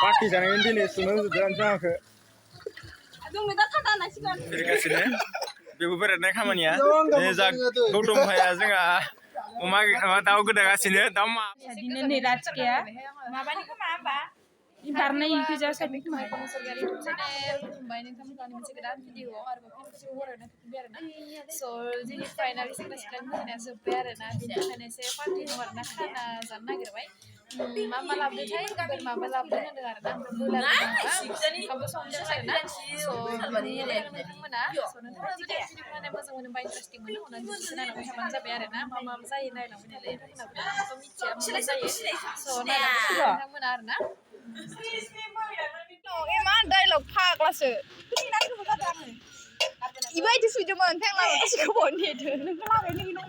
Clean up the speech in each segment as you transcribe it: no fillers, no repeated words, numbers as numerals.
Party जानायनि दिनै सुनो जाखो जोंनो दा थान्दा होनांसिगोन बेरायगासिनो बेबो बेरायनाय खामानिया जा गौतम भाइया जोंहा अमा दाउ गोदागासिनो दाउ मा दिनै नै राजकिया माबानि खोमा होमबा बारनाय गोजा साइडनि खोमा सरकारि इउटुब चेनेल खुलुमबाय नोंथांमोनखौ आंनि मोनसे गोदान भिडिअ आरोबाव फिन खेबसेबाव बरायना फैफिनबाय आरोना स' जोंनि फाइनालि सेंग्रा सिख्लानि मोसानाया जोब्बाय आरोना बेनि थाखायनो एसे पार्टि दं आरोना खाना जानो नागिरबाय मा लाबोदोंथाय बोरमाबो लाबोदों होनदों आरोना ओमफ्राय ओंखामबो संदों आरोना स' नोंथांमोना स' नोंथांमोना जुदि भिडिअखौ नायना मोजां मोनोबा इन्टारेस्टिं मोनो अननानै भिडिअखौ नायलांबाय थाबानो जाबाय आरोना मा जायो नायलांबाय नालाय नोंथांमोनाबो मिथिया मा जायो स' नायलांबाय नोंथांमोना आरोना इमान डायलग फाग्लासो इबायदि सुइदोंमोन फेंला गासिखौ बननेदो नोंखौ लाबाय नोंनि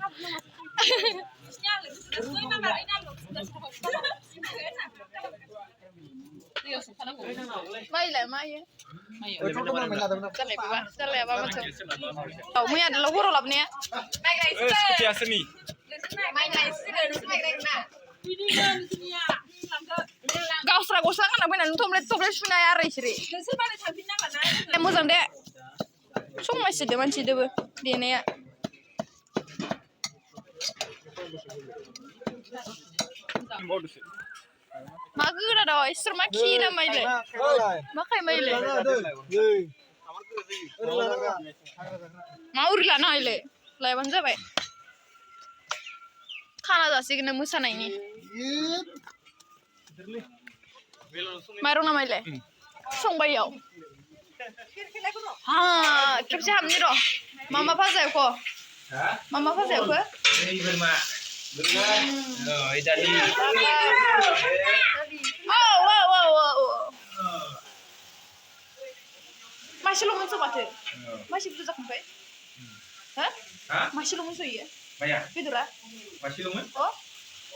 माइलाय मायो जालायाबा माथो औ मैया दालाव हराव लाबोनाया गावस्रा गस्ला गानना फैनानै थब्ले सुनाय आरो इसोरो मोजां दे समायसोदो मानसिदोबो देनाया मा गोरा दं इसोर मा खि ना माइलाय मा खाय माइलाय मा उरि लाना हायलाय लायबानो जाबाय खाना जासिगोन मोसानायनि माइरं ना माइलाय संबायाव हा खेबसे हाबनि र' मा भाजा एवखो मा भाजा एवखो मासेल' मोनसो माथो मासे बुरजा जाखांबाय हो मासेल' मोनसो इयो बेदरा मासेल'मोन अ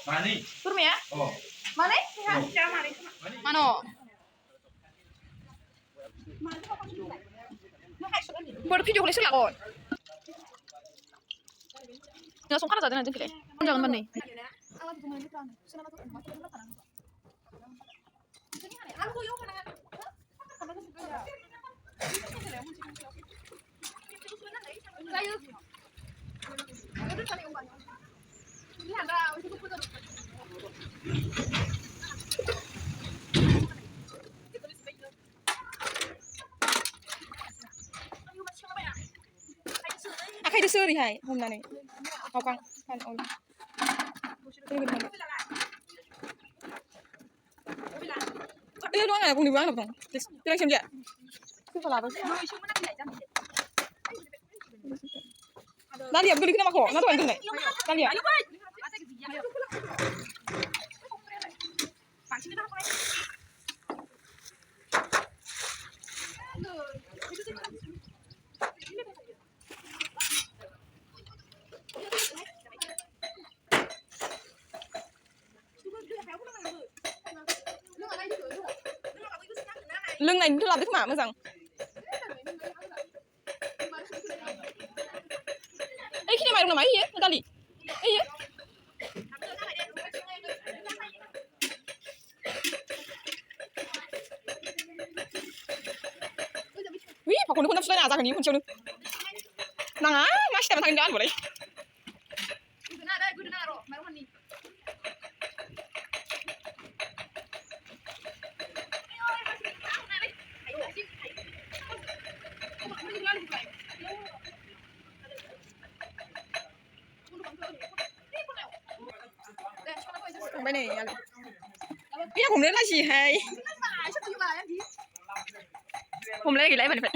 मानै बोरमाया मानै मानो बर भिडिअखौलाय सोर लागोन नोंहा संखाना जादों ना जोंखौलाय जागोन मानै आखायदोसो ओरैहाय हमनानै गावगां Ini doang aku nih banget dong. Terus dia. Itu apa? Nanti aku bikin nama kok. Nanti aku bikin. Nanti ya. Loंनायनिथ' लाबोदो खोमा मोजां ओइखिनि माइरं नामा इयो दालि इयो wi pakौनो खनना फुस्लायना जागोन इयो खनसेयावनो नाङा मा सिटाबा थागोन दा आंबोलाय गोदोना र' माइरं मोननि Bay này biết không đến là gì hay không lấy gì lấy mình phải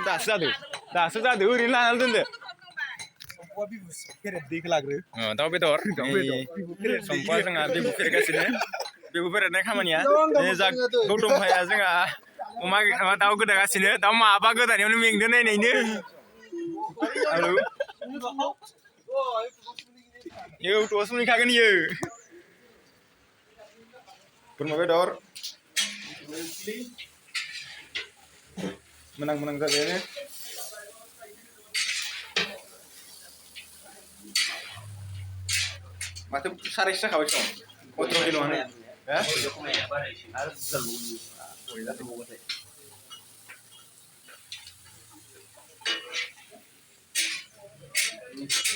दासो जादों ओरैनो लानानै दोनदो दाउ बेदर संबा जोंहा बेबु फेरेगासिनो बेबु फेरेनाय खामानिया जा गौतम भाइया जोंहा अमा दाउ गोदागासिनो दाउ माबा गोदानायावनो मेंदो नायनायनो हेलौ इउटुबावसो मोनखागोन इयो बोरमा बेदर menang saja माथो सारायसो जाखाबाय सं 17 किल'आनो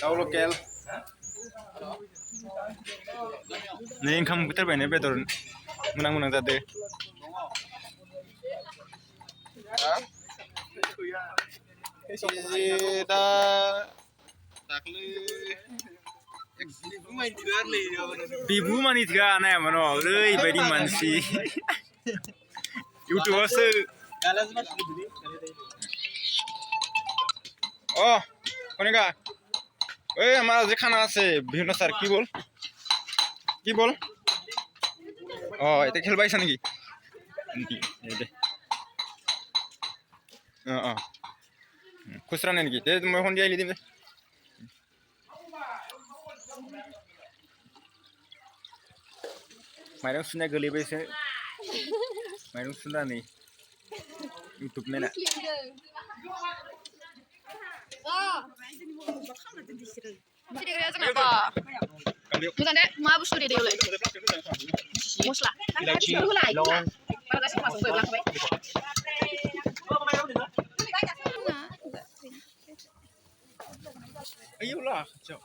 दाउ लकेल नै ओंखाम बोथोरबायनो बेदर मोनां जादो केजि दा दाख्लै बिबु मानि थोआ नायामोन न' ओरैबायदि मानसि इउटुबावसो ओ कनिका ओए हमारा जे खाना আছে বিভিন্ন স্যার কি বল ও এটা খেলবাইছা নাকি দে খুচরা নেই নাকি মই এখন দিয়ে দিম माइरं सुनाय गोलैबायसो माइरं सुनानै इउटुब मेना मोजां दे मा बुस्थु दे देलाय मस्ला ayo lah kacau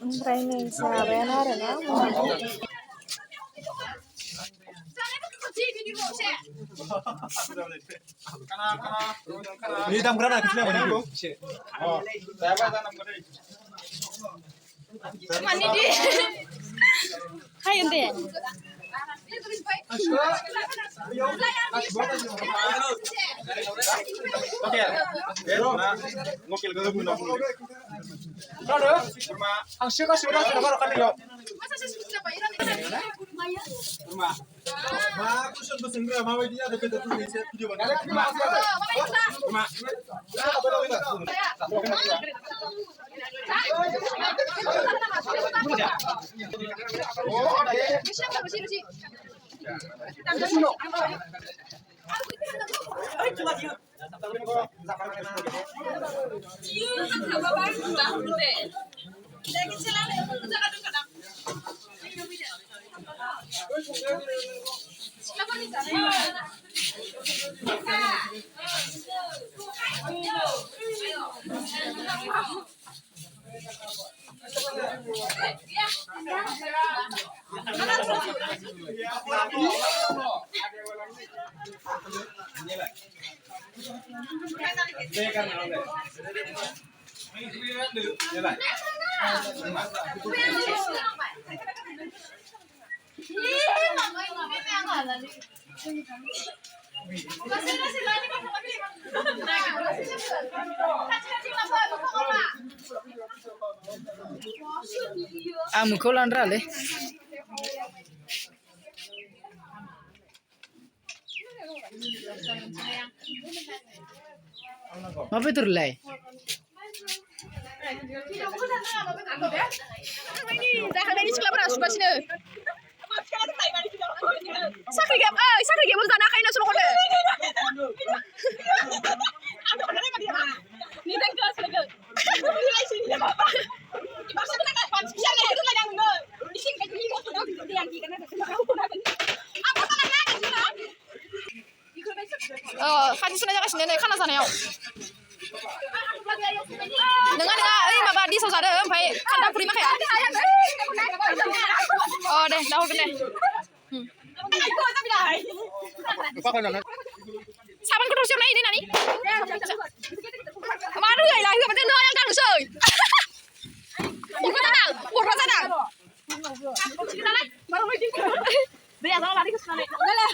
ओमफ्राय नै जाबायानो आरोना ini damkran aku sini apa nih Mani di. Hai ente. Oke. Ngokil ke guna. Ada? Hasil kasih udah baru kan yo. Masa sih siapa ini? Rumah. Ma, aku sudah sendiri mau dia ada beda tuh video mana. Rumah. Amukau landra le. Apa itu le? Dah ada di sekolah beras suka sini. Sakri game mau tanah kain suruh kode. Ni tak kelas lagi. Nilai sini apa? Maksud nak apa? Siapa itu lagi yang benar? Isi kayak gini kok sudah yang gini kan? Apa salah lagi sih nak? Kasih sengaja kasih nenek kan asalnya. Dengar, Maba di saudara, baik kandang prima kayak. Oh deh, dah oke deh. Saban kau terus yang ini nani? Baru ya lah, itu penting yang kan usai. Ikut tenang, purwa tenang. Kita lah, baru lagi. Dia sama lari ke sana. Udah lah.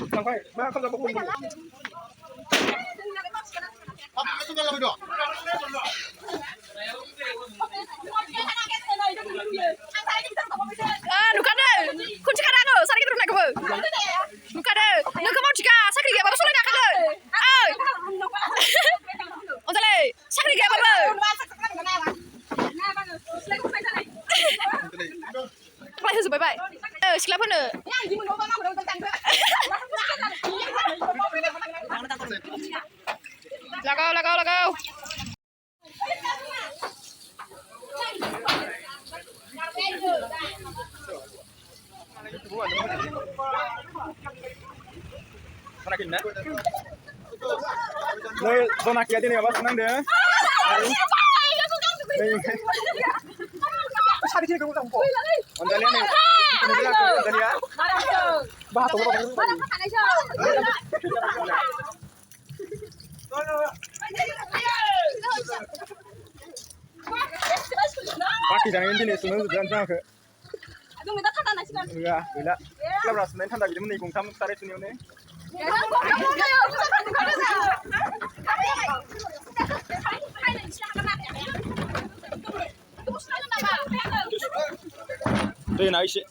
Sampai, mana kamu dapat kumpul? Apa itu kalau bedo? Nuka deh, kunci karang lo, sakit terus nak ke? Nuka deh, nuka mau jika sakit gak, bapak sudah nak ke? Mana? Lagaw. Mana kena? Nơi zona kia thì apa senang deh. Cari sini kamu tahu. Andalia nih. Andalia. Bahas apa? Paki jangan ini nih, senang jangan ke. Enggak, gila. Kalau ras main tanda gitu nih, kung kamu tarik sini nih. Đây này chị.